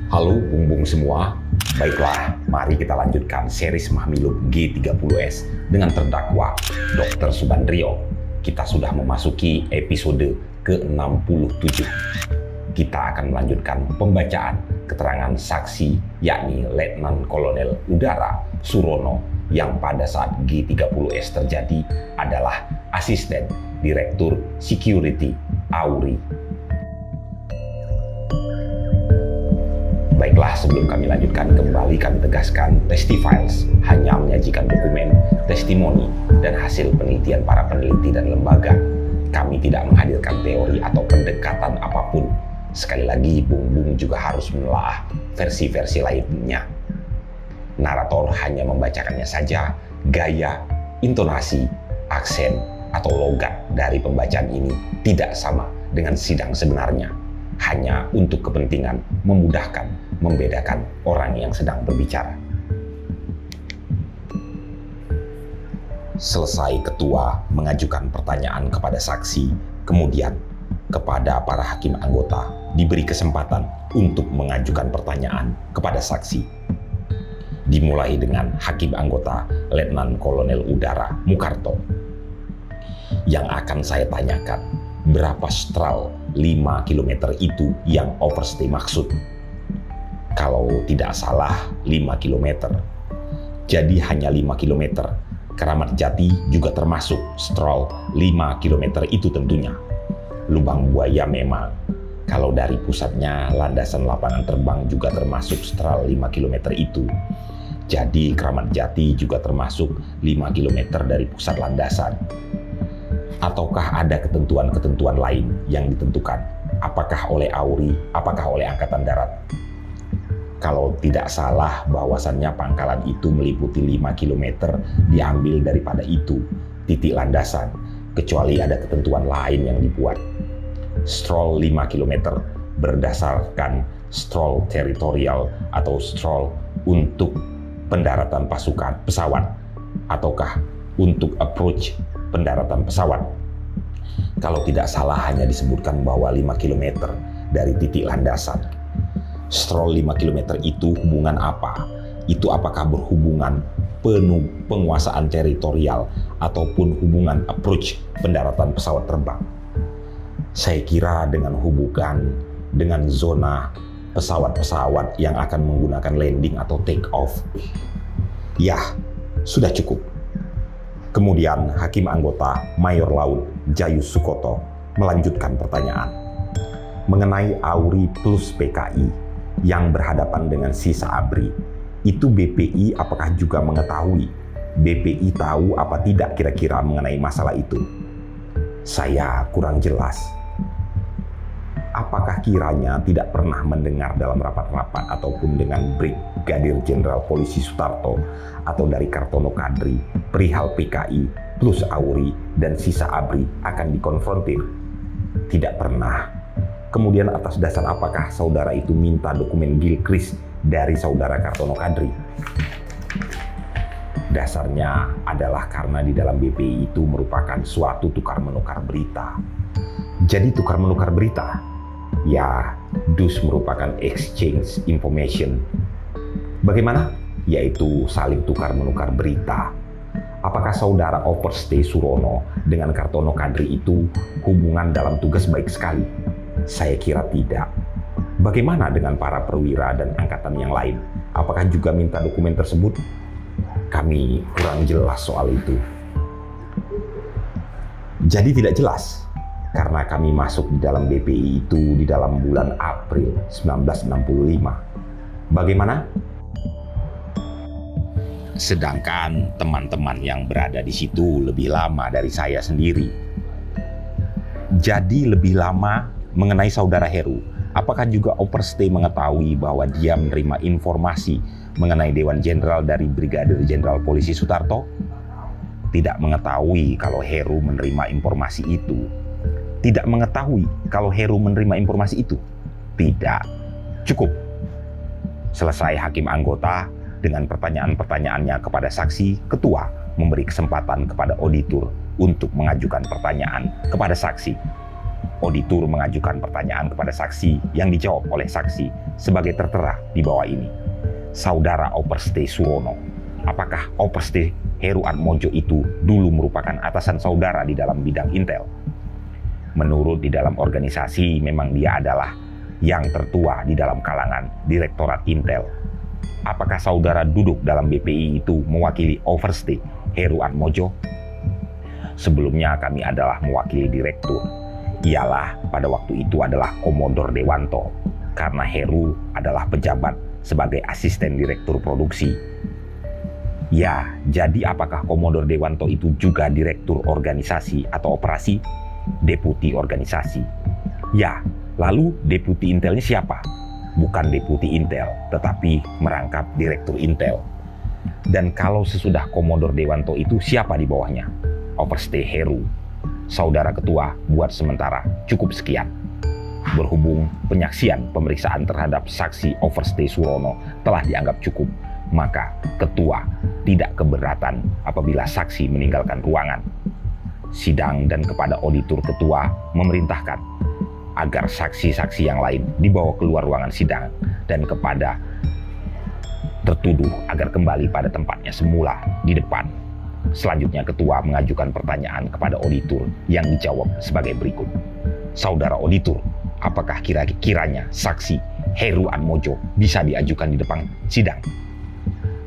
Halo bung-bung semua, baiklah mari kita lanjutkan series Mahmilub G30S dengan terdakwa Dr. Subandrio. Kita sudah memasuki episode ke-67. Kita akan melanjutkan pembacaan keterangan saksi yakni Letnan Kolonel Udara Surono yang pada saat G30S terjadi adalah Asisten Direktur Security Auri. Baiklah, sebelum kami lanjutkan kembali kami tegaskan Testifiles hanya menyajikan dokumen, testimoni, dan hasil penelitian para peneliti dan lembaga. Kami tidak menghadirkan teori atau pendekatan apapun. Sekali lagi, Bung juga harus menelaah versi-versi lainnya. Narator hanya membacakannya saja, gaya, intonasi, aksen, atau logat dari pembacaan ini tidak sama dengan sidang sebenarnya. Hanya untuk kepentingan memudahkan, membedakan orang yang sedang berbicara. Selesai ketua mengajukan pertanyaan kepada saksi, kemudian kepada para hakim anggota diberi kesempatan untuk mengajukan pertanyaan kepada saksi. Dimulai dengan hakim anggota Letnan Kolonel Udara Mukarto. Yang akan saya tanyakan, berapa straal 5 km itu yang overstay maksud? Kalau tidak salah 5 km. Jadi hanya 5 km. Keramat Jati juga termasuk straal 5 km itu tentunya. Lubang Buaya memang. Kalau dari pusatnya landasan lapangan terbang juga termasuk straal 5 km itu. Jadi Keramat Jati juga termasuk 5 km dari pusat landasan. Ataukah ada ketentuan-ketentuan lain yang ditentukan? Apakah oleh Auri, apakah oleh Angkatan Darat? Kalau tidak salah bahwasannya pangkalan itu meliputi 5 km diambil daripada itu, titik landasan, kecuali ada ketentuan lain yang dibuat. Straal 5 km berdasarkan straal teritorial atau straal untuk pendaratan pasukan pesawat, ataukah untuk approach pendaratan pesawat. Kalau tidak salah hanya disebutkan bahwa 5 km dari titik landasan. Straal 5 km itu hubungan apa? Itu apakah berhubungan penguasaan teritorial ataupun hubungan approach pendaratan pesawat terbang? Saya kira dengan hubungan dengan zona pesawat-pesawat yang akan menggunakan landing atau take off. Ya, sudah cukup. Kemudian Hakim Anggota Mayor Laut Jayus Sukoto melanjutkan pertanyaan mengenai Auri plus PKI yang berhadapan dengan sisa ABRI. Itu BPI apakah juga mengetahui? BPI tahu apa tidak kira-kira mengenai masalah itu? Saya kurang jelas. Apakah kiranya tidak pernah mendengar dalam rapat-rapat ataupun dengan Brigadir Jenderal Polisi Sutarto atau dari Kartono Kadri perihal PKI plus Auri dan sisa ABRI akan dikonfrontir? Tidak pernah. Kemudian atas dasar apakah saudara itu minta dokumen Gilchrist dari saudara Kartono Kadri? Dasarnya adalah karena di dalam BPI itu merupakan suatu tukar-menukar berita. Jadi tukar-menukar berita? Ya, dus merupakan exchange information. Bagaimana? Yaitu saling tukar-menukar berita. Apakah saudara Overstay Surono dengan Kartono Kadri itu hubungan dalam tugas baik sekali? Saya kira tidak. Bagaimana dengan para perwira dan angkatan yang lain? Apakah juga minta dokumen tersebut? Kami kurang jelas soal itu. Jadi tidak jelas. Karena kami masuk di dalam BPI itu di dalam bulan April 1965. Bagaimana? Sedangkan teman-teman yang berada di situ lebih lama dari saya sendiri. Jadi lebih lama mengenai saudara Heru. Apakah juga Overstay mengetahui bahwa dia menerima informasi mengenai Dewan Jenderal dari Brigadir Jenderal Polisi Sutarto? Tidak mengetahui kalau Heru menerima informasi itu. Tidak mengetahui kalau Heru menerima informasi itu? Tidak. Cukup. Selesai Hakim Anggota dengan pertanyaan-pertanyaannya kepada saksi, Ketua memberi kesempatan kepada auditor untuk mengajukan pertanyaan kepada saksi. Auditor mengajukan pertanyaan kepada saksi yang dijawab oleh saksi sebagai tertera di bawah ini. Saudara Operste Surono, apakah Operste Heru Atmojo itu dulu merupakan atasan saudara di dalam bidang intel? Menurut di dalam organisasi memang dia adalah yang tertua di dalam kalangan Direktorat Intel. Apakah saudara duduk dalam BPI itu mewakili Overste Heru Atmojo? Sebelumnya kami adalah mewakili direktur. Ialah pada waktu itu adalah Komodor Dewanto, karena Heru adalah pejabat sebagai asisten direktur produksi. Ya, jadi apakah Komodor Dewanto itu juga direktur organisasi atau operasi? Deputi organisasi. Ya, lalu deputi intelnya siapa? Bukan deputi intel, tetapi merangkap direktur intel. Dan kalau sesudah Komodor Dewanto itu siapa di bawahnya? Overste Heru. Saudara Ketua, buat sementara cukup sekian. Berhubung penyaksian pemeriksaan terhadap saksi Overste Surono telah dianggap cukup, maka Ketua tidak keberatan apabila saksi meninggalkan ruangan. Sidang dan kepada auditor Ketua memerintahkan agar saksi-saksi yang lain dibawa keluar ruangan sidang dan kepada tertuduh agar kembali pada tempatnya semula di depan. Selanjutnya Ketua mengajukan pertanyaan kepada auditor yang dijawab sebagai berikut. Saudara auditor, apakah kira-kiranya saksi Heru Atmojo bisa diajukan di depan sidang?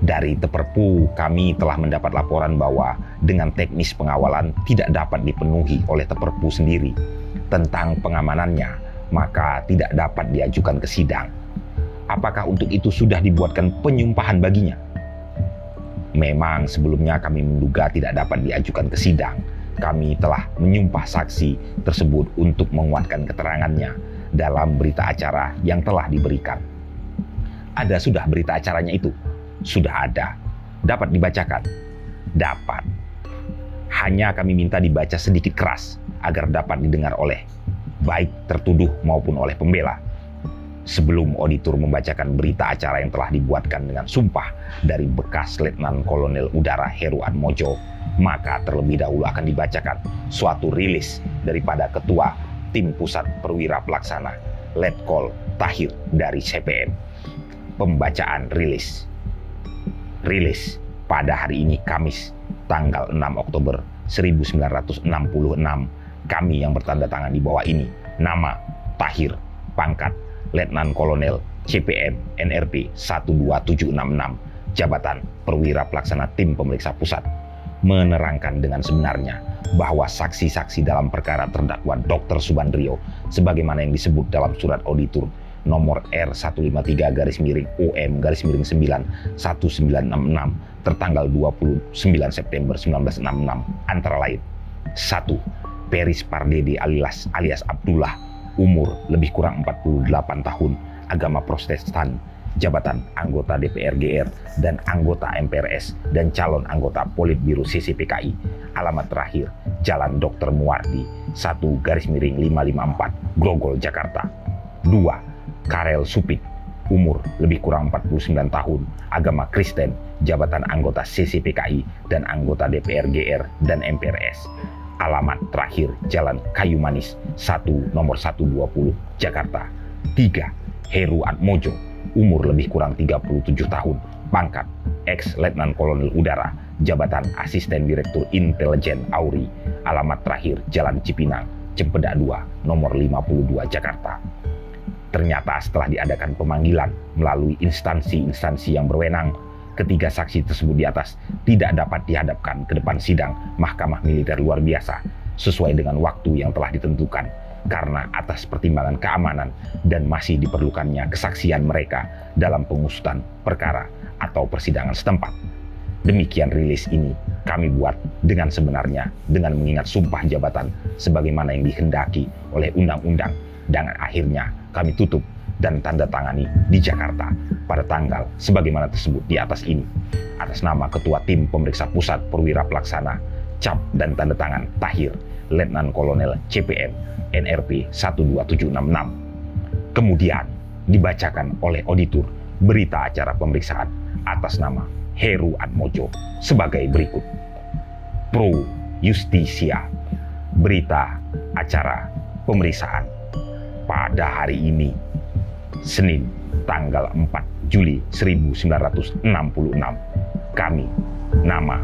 Dari Teperpu kami telah mendapat laporan bahwa dengan teknis pengawalan tidak dapat dipenuhi oleh Teperpu sendiri tentang pengamanannya, maka tidak dapat diajukan ke sidang. Apakah untuk itu sudah dibuatkan penyumpahan baginya? Memang sebelumnya kami menduga tidak dapat diajukan ke sidang. Kami telah menyumpah saksi tersebut untuk menguatkan keterangannya dalam berita acara yang telah diberikan. Ada sudah berita acaranya itu? Sudah ada. Dapat dibacakan? Dapat. Hanya kami minta dibaca sedikit keras agar dapat didengar oleh baik tertuduh maupun oleh pembela. Sebelum auditor membacakan berita acara yang telah dibuatkan dengan sumpah dari bekas Letnan Kolonel Udara Heru Atmojo, maka terlebih dahulu akan dibacakan suatu rilis daripada Ketua Tim Pusat Perwira Pelaksana Letkol Tahir dari CPM. Pembacaan rilis. Rilis pada hari ini Kamis tanggal 6 Oktober 1966, kami yang bertanda tangan di bawah ini, nama Tahir, pangkat Letnan Kolonel CPM NRP 12766, jabatan Perwira Pelaksana Tim Pemeriksa Pusat, menerangkan dengan sebenarnya bahwa saksi-saksi dalam perkara terdakwa Dr. Subandrio sebagaimana yang disebut dalam surat auditor nomor R153-OM-9 1966 tertanggal 29 September 1966 antara lain: 1. Peris Pardede alias Abdullah, umur lebih kurang 48 tahun, agama Protestan, jabatan anggota DPR GR dan anggota MPRS dan calon anggota Politbiro CCPKI, alamat terakhir Jalan Dr. Muwardi 1/554 Grogol, Jakarta. 2. Karel Supit, umur lebih kurang 49 tahun, agama Kristen, jabatan anggota CCPKI dan anggota DPR GR dan MPRS, alamat terakhir Jalan Kayu Manis 1 nomor 120 Jakarta. 3. Heru Atmojo, umur lebih kurang 37 tahun, pangkat ex Letnan Kolonel Udara, jabatan Asisten Direktur Intelijen Auri, alamat terakhir Jalan Cipinang, Cempeda 2 nomor 52 Jakarta. Ternyata setelah diadakan pemanggilan melalui instansi-instansi yang berwenang, ketiga saksi tersebut di atas tidak dapat dihadapkan ke depan sidang Mahkamah Militer Luar Biasa sesuai dengan waktu yang telah ditentukan karena atas pertimbangan keamanan dan masih diperlukannya kesaksian mereka dalam pengusutan perkara atau persidangan setempat. Demikian rilis ini kami buat dengan sebenarnya dengan mengingat sumpah jabatan sebagaimana yang dikehendaki oleh undang-undang, dan akhirnya kami tutup dan tanda tangani di Jakarta pada tanggal sebagaimana tersebut di atas ini atas nama Ketua Tim Pemeriksa Pusat Perwira Pelaksana, cap dan tanda tangan Tahir, Letnan Kolonel CPM NRP 12766. Kemudian dibacakan oleh auditor berita acara pemeriksaan atas nama Heru Atmojo sebagai berikut. Pro Justisia, berita acara pemeriksaan. Pada hari ini, Senin, tanggal 4 Juli 1966, kami, nama